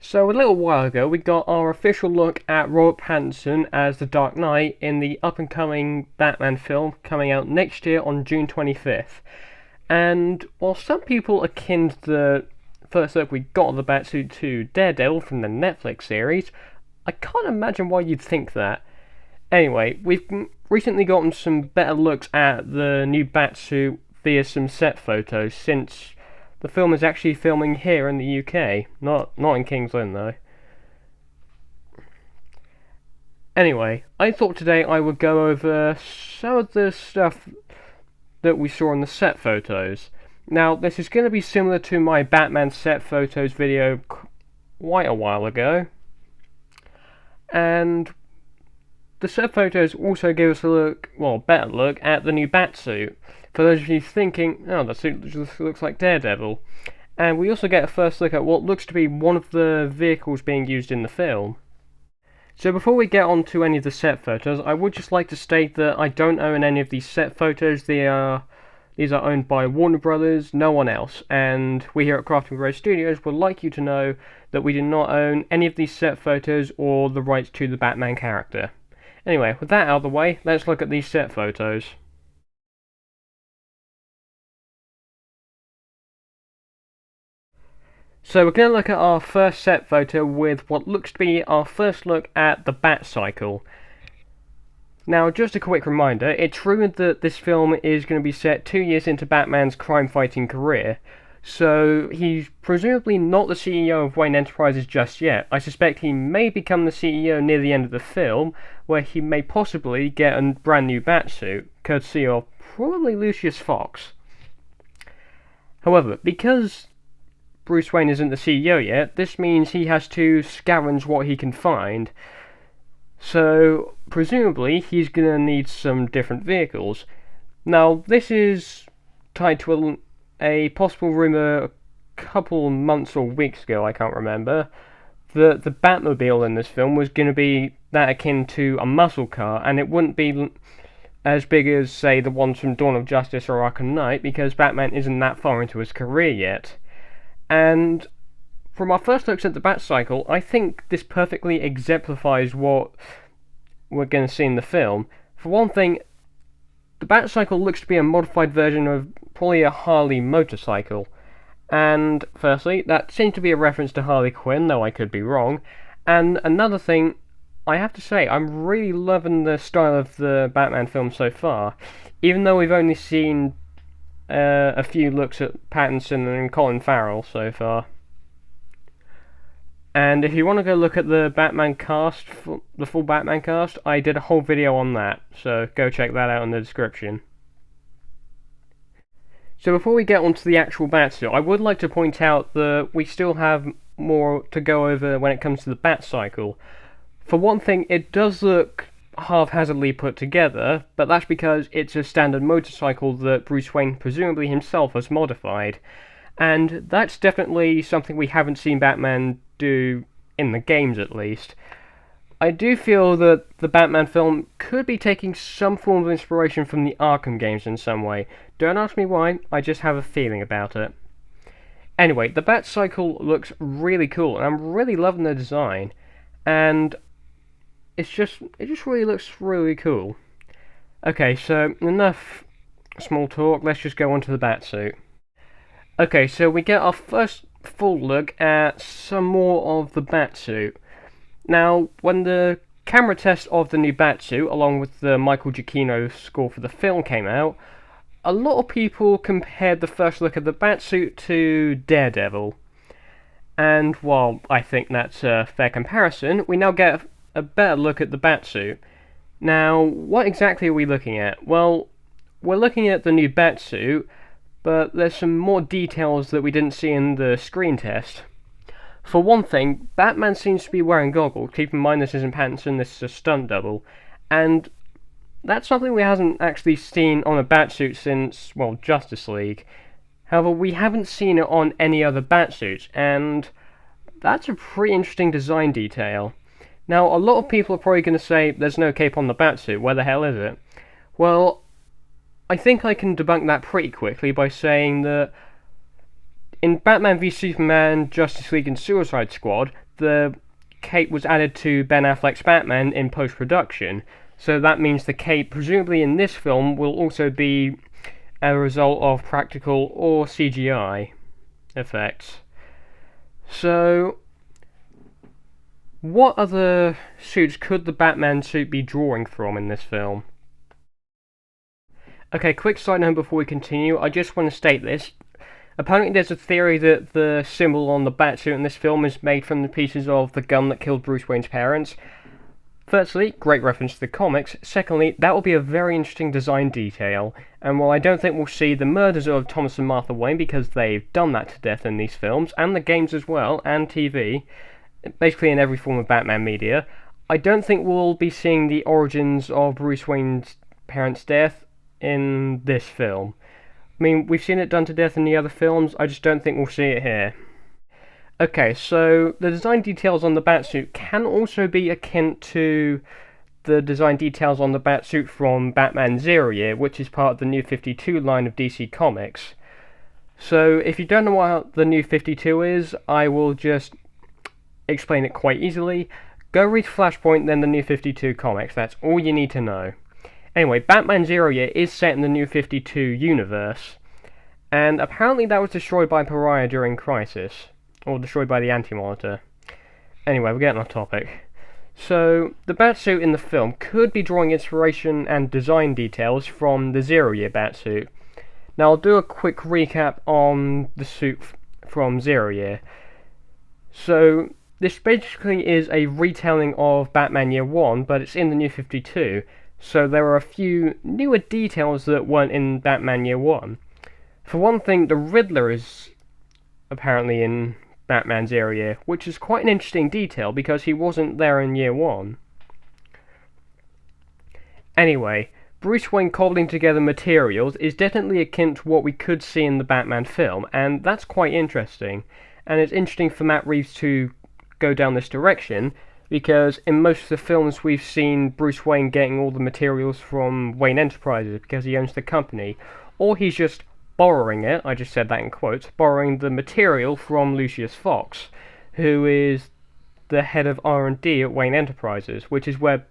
So a little while ago we got our official look at Robert Pattinson as the Dark Knight in the up-and-coming Batman film coming out next year on June 25th. And while some people akin the first look we got of the Batsuit to Daredevil from the Netflix series, I can't imagine why you'd think that. Anyway, we've recently gotten some better looks at the new Batsuit via some set photos since the film is actually filming here in the UK, not in King's Lynn though. Anyway, I thought today I would go over some of the stuff that we saw in the set photos. Now, this is going to be similar to my Batman set photos video quite a while ago, and the set photos also give us a better look at the new Batsuit. For those of you thinking, oh, that suit just looks like Daredevil. And we also get a first look at what looks to be one of the vehicles being used in the film. So before we get on to any of the set photos, I would just like to state that I don't own any of these set photos. These are owned by Warner Brothers, no one else. And we here at Crafting Grove Studios would like you to know that we do not own any of these set photos or the rights to the Batman character. Anyway, with that out of the way, let's look at these set photos. So we're going to look at our first set photo with what looks to be our first look at the Batcycle. Now, just a quick reminder, it's rumoured that this film is going to be set 2 years into Batman's crime-fighting career, so he's presumably not the CEO of Wayne Enterprises just yet. I suspect he may become the CEO near the end of the film, where he may possibly get a brand new Batsuit, courtesy of probably Lucius Fox. However, because Bruce Wayne isn't the CEO yet, this means he has to scavenge what he can find. So, presumably, he's going to need some different vehicles. Now, this is tied to a possible rumour a couple months or weeks ago, I can't remember, that the Batmobile in this film was going to be that akin to a muscle car, and it wouldn't be as big as, say, the ones from Dawn of Justice or Arkham Knight, because Batman isn't that far into his career yet. And from our first looks at the Batcycle, I think this perfectly exemplifies what we're going to see in the film. For one thing, the Batcycle looks to be a modified version of probably a Harley motorcycle. And firstly, that seems to be a reference to Harley Quinn, though I could be wrong. And another thing, I have to say, I'm really loving the style of the Batman film so far. Even though we've only seen a few looks at Pattinson and Colin Farrell so far. And if you want to go look at the Batman cast, the full Batman cast, I did a whole video on that, so go check that out in the description. So before we get onto the actual Batsuit, I would like to point out that we still have more to go over when it comes to the Batcycle. For one thing, it does look haphazardly put together, but that's because it's a standard motorcycle that Bruce Wayne presumably himself has modified. And that's definitely something we haven't seen Batman do in the games, at least. I do feel that the Batman film could be taking some form of inspiration from the Arkham games in some way. Don't ask me why, I just have a feeling about it. Anyway, the Batcycle looks really cool, and I'm really loving the design. And it just really looks really cool. Okay, so enough small talk, let's just go on to the Batsuit. Okay, so we get our first full look at some more of the Batsuit. Now, when the camera test of the new Batsuit, along with the Michael Giacchino score for the film came out, a lot of people compared the first look at the Batsuit to Daredevil. And while I think that's a fair comparison, we now get a better look at the Batsuit. Now, what exactly are we looking at? Well, we're looking at the new Batsuit, but there's some more details that we didn't see in the screen test. For one thing, Batman seems to be wearing goggles. Keep in mind this isn't Pattinson, this is a stunt double. And that's something we haven't actually seen on a Batsuit since, well, Justice League. However, we haven't seen it on any other Batsuits, and that's a pretty interesting design detail. Now, a lot of people are probably going to say, there's no cape on the Batsuit, where the hell is it? Well, I think I can debunk that pretty quickly by saying that in Batman v Superman, Justice League and Suicide Squad, the cape was added to Ben Affleck's Batman in post-production, so that means the cape, presumably in this film, will also be a result of practical or CGI effects. So, what other suits could the Batman suit be drawing from in this film? Okay, quick side note before we continue, I just want to state this. Apparently there's a theory that the symbol on the Batsuit in this film is made from the pieces of the gun that killed Bruce Wayne's parents. Firstly, great reference to the comics. Secondly, that will be a very interesting design detail, and while I don't think we'll see the murders of Thomas and Martha Wayne because they've done that to death in these films, and the games as well, and TV, basically in every form of Batman media, I don't think we'll be seeing the origins of Bruce Wayne's parents' death in this film. I mean, we've seen it done to death in the other films, I just don't think we'll see it here. Okay, so the design details on the Batsuit can also be akin to the design details on the Batsuit from Batman Zero Year, which is part of the New 52 line of DC Comics. So, if you don't know what the New 52 is, I will just explain it quite easily. Go read Flashpoint, then the New 52 comics, that's all you need to know. Anyway, Batman Zero Year is set in the New 52 universe, and apparently that was destroyed by Pariah during Crisis, or destroyed by the Anti-Monitor. Anyway, we're getting off topic. So, the Batsuit in the film could be drawing inspiration and design details from the Zero Year Batsuit. Now, I'll do a quick recap on the suit from Zero Year. So, this basically is a retelling of Batman Year 1, but it's in the New 52, so there are a few newer details that weren't in Batman Year 1. For one thing, the Riddler is apparently in Batman Zero Year, which is quite an interesting detail because he wasn't there in Year 1. Anyway, Bruce Wayne cobbling together materials is definitely akin to what we could see in the Batman film, and that's quite interesting. And it's interesting for Matt Reeves to go down this direction, because in most of the films we've seen Bruce Wayne getting all the materials from Wayne Enterprises because he owns the company, or he's just borrowing it, I just said that in quotes, borrowing the material from Lucius Fox, who is the head of R&D at Wayne Enterprises, which is where,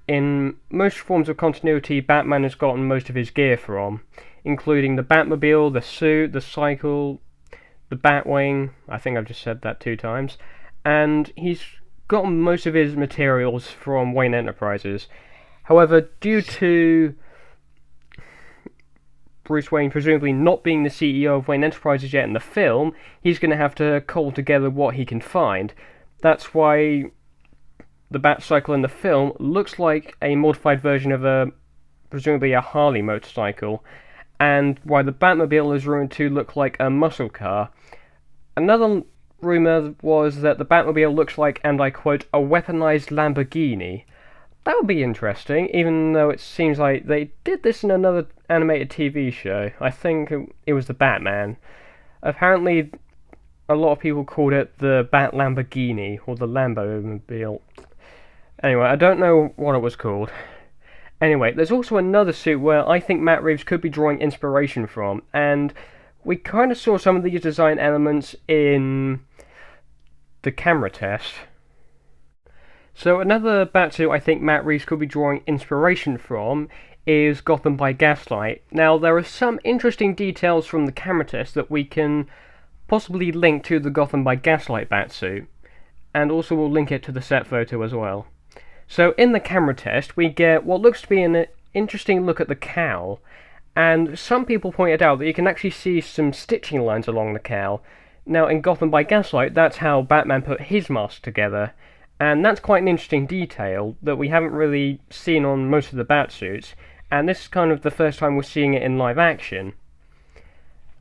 in most forms of continuity, Batman has gotten most of his gear from, including the Batmobile, the suit, the cycle, the Batwing, I think I've just said that 2 times, and he's gotten most of his materials from Wayne Enterprises. However, due to Bruce Wayne presumably not being the CEO of Wayne Enterprises yet in the film, he's going to have to cobble together what he can find. That's why the Batcycle in the film looks like a modified version of presumably a Harley motorcycle, and why the Batmobile is rumored to look like a muscle car. Another rumour was that the Batmobile looks like, and I quote, a weaponized Lamborghini. That would be interesting, even though it seems like they did this in another animated TV show. I think it was the Batman. Apparently, a lot of people called it the Bat Lamborghini, or the Lambo-mobile. Anyway, I don't know what it was called. Anyway, there's also another suit where I think Matt Reeves could be drawing inspiration from, and we kind of saw some of these design elements in the camera test. So another Batsuit I think Matt Reeves could be drawing inspiration from is Gotham by Gaslight. Now, there are some interesting details from the camera test that we can possibly link to the Gotham by Gaslight Batsuit, and also we'll link it to the set photo as well. So in the camera test, we get what looks to be an interesting look at the cowl, and some people pointed out that you can actually see some stitching lines along the cowl. Now, in Gotham by Gaslight, that's how Batman put his mask together, and that's quite an interesting detail that we haven't really seen on most of the Batsuits, and this is kind of the first time we're seeing it in live action.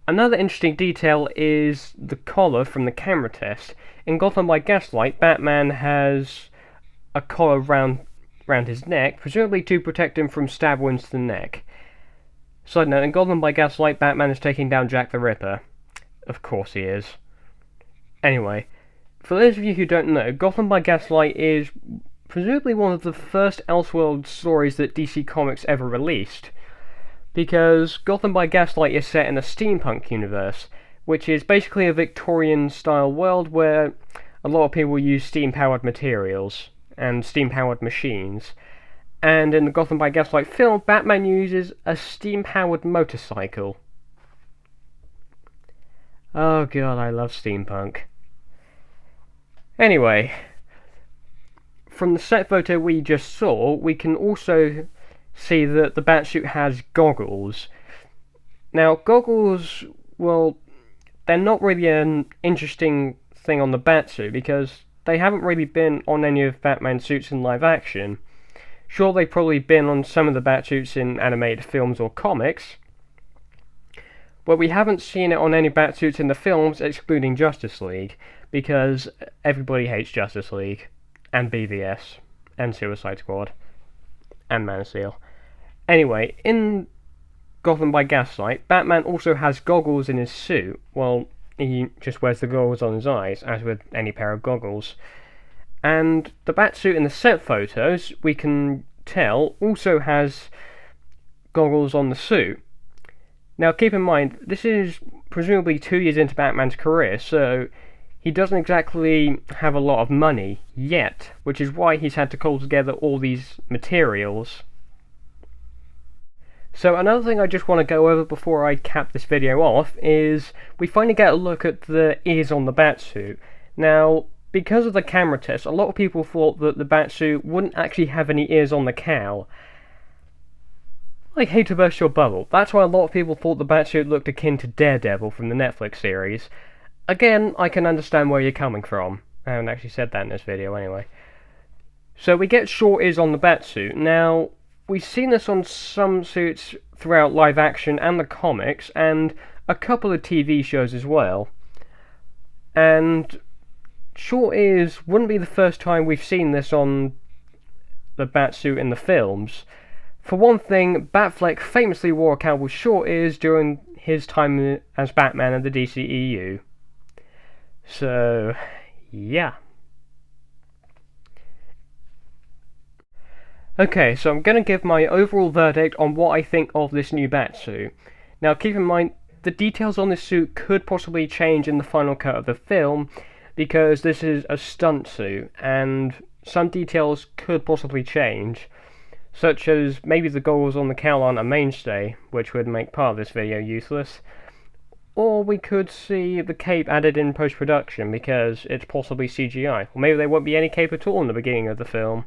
Another interesting detail is the collar from the camera test. In Gotham by Gaslight, Batman has a collar round his neck, presumably to protect him from stab wounds to the neck. Side note, in Gotham by Gaslight, Batman is taking down Jack the Ripper. Of course he is. Anyway, for those of you who don't know, Gotham by Gaslight is presumably one of the first Elseworld stories that DC Comics ever released, because Gotham by Gaslight is set in a steampunk universe, which is basically a Victorian-style world where a lot of people use steam-powered materials and steam-powered machines. And in the Gotham by Gaslight film, Batman uses a steam-powered motorcycle. Oh god, I love steampunk. Anyway, from the set photo we just saw, we can also see that the Batsuit has goggles. Now, goggles, well, they're not really an interesting thing on the Batsuit because they haven't really been on any of Batman's suits in live action. Sure, they've probably been on some of the Batsuits in animated films or comics, but we haven't seen it on any Batsuits in the films excluding Justice League, because everybody hates Justice League, and BVS, and Suicide Squad, and Man of Steel. Anyway, in Gotham by Gaslight, Batman also has goggles in his suit. Well, he just wears the goggles on his eyes, as with any pair of goggles. And the Batsuit in the set photos, we can tell, also has goggles on the suit. Now keep in mind, this is presumably 2 years into Batman's career, so he doesn't exactly have a lot of money yet, which is why he's had to cobble together all these materials. So another thing I just want to go over before I cap this video off is we finally get a look at the ears on the Batsuit. Now, because of the camera test, a lot of people thought that the Batsuit wouldn't actually have any ears on the cowl. I hate to burst your bubble. That's why a lot of people thought the Batsuit looked akin to Daredevil from the Netflix series. Again, I can understand where you're coming from. I haven't actually said that in this video anyway. So we get short ears on the Batsuit. Now, we've seen this on some suits throughout live action and the comics, and a couple of TV shows as well. And short ears wouldn't be the first time we've seen this on the Batsuit in the films. For one thing, Batfleck famously wore a cowl with short ears during his time as Batman in the DCEU. So, yeah. Okay, so I'm going to give my overall verdict on what I think of this new Batsuit. Now keep in mind, the details on this suit could possibly change in the final cut of the film, because this is a stunt suit, and some details could possibly change, such as maybe the goggles on the cowl aren't a mainstay, which would make part of this video useless, or we could see the cape added in post-production because it's possibly CGI, or maybe there won't be any cape at all in the beginning of the film.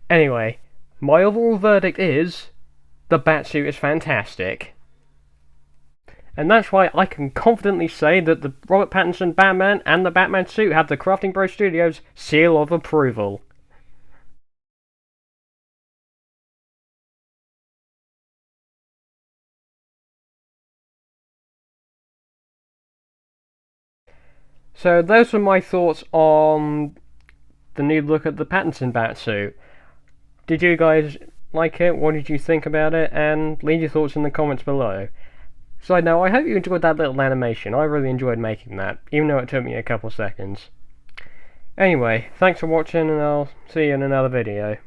Anyway, my overall verdict is, the Batsuit is fantastic. And that's why I can confidently say that the Robert Pattinson Batman and the Batman suit have the Crafting Bros Studios seal of approval. So those were my thoughts on the new look at the Pattinson Batsuit. Did you guys like it? What did you think about it? And leave your thoughts in the comments below. Side note, I hope you enjoyed that little animation. I really enjoyed making that, even though it took me a couple seconds. Anyway, thanks for watching, and I'll see you in another video.